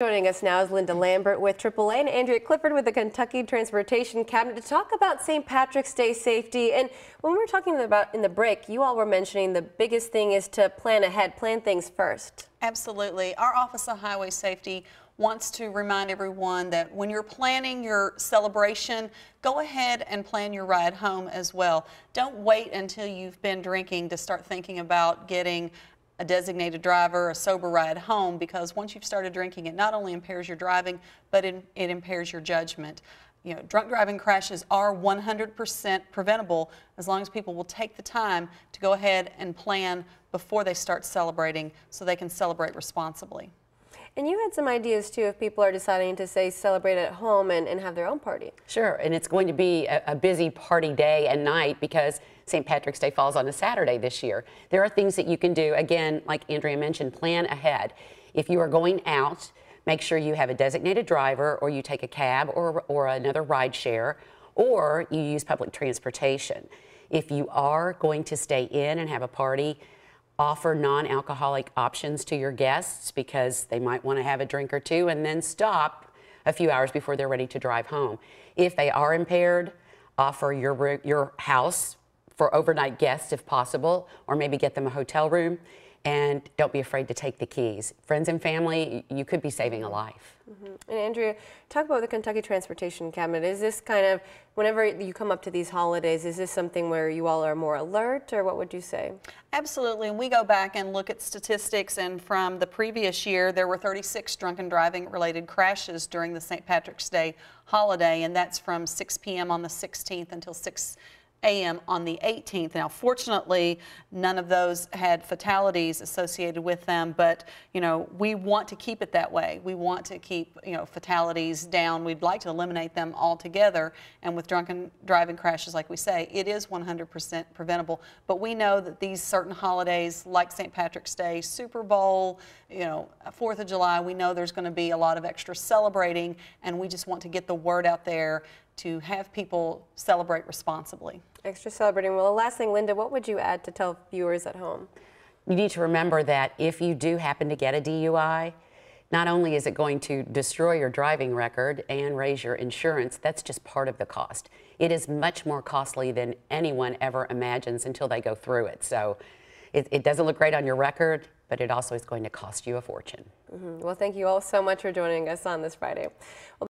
Joining us now is Linda Lambert with AAA and Andrea Clifford with the Kentucky Transportation Cabinet to talk about St. Patrick's Day safety. And when we were talking about in the break, you all were mentioning the biggest thing is to plan ahead, plan things first. Absolutely. Our Office of Highway Safety wants to remind everyone that when you're planning your celebration, go ahead and plan your ride home as well. Don't wait until you've been drinking to start thinking about getting a designated driver, a sober ride home, because once you've started drinking, it not only impairs your driving, but it impairs your judgment. You know, drunk driving crashes are 100% preventable as long as people will take the time to go ahead and plan before they start celebrating so they can celebrate responsibly. And you had some ideas too if people are deciding to say celebrate at home and have their own party. Sure, and it's going to be a busy party day and night because St. Patrick's Day falls on a Saturday this year. There are things that you can do, again, like Andrea mentioned, plan ahead. If you are going out, make sure you have a designated driver or you take a cab or another ride share, or you use public transportation. If you are going to stay in and have a party, offer non-alcoholic options to your guests because they might want to have a drink or two and then stop a few hours before they're ready to drive home. If they are impaired, offer your house for overnight guests if possible, or maybe get them a hotel room, and don't be afraid to take the keys. Friends and family, you could be saving a life. And Andrea, talk about the Kentucky Transportation Cabinet. Is this kind of, whenever you come up to these holidays, is this something where you all are more alert, or what would you say? Absolutely, and we go back and look at statistics, and from the previous year, there were 36 drunken driving related crashes during the St. Patrick's Day holiday, and that's from 6 p.m. on the 16th until 6 a.m. on the 18th. Now, fortunately, none of those had fatalities associated with them, but, you know, we want to keep it that way. We want to keep, you know, fatalities down. We'd like to eliminate them altogether, and with drunken driving crashes, like we say, it is 100% preventable, but we know that these certain holidays, like St. Patrick's Day, Super Bowl, you know, 4th of July, we know there's going to be a lot of extra celebrating, and we just want to get the word out there to have people celebrate responsibly. Extra celebrating. Well, the last thing, Linda, what would you add to tell viewers at home? You need to remember that if you do happen to get a DUI, not only is it going to destroy your driving record and raise your insurance, that's just part of the cost. It is much more costly than anyone ever imagines until they go through it. So it doesn't look great on your record, but it also is going to cost you a fortune. Well, thank you all so much for joining us on this Friday. Well,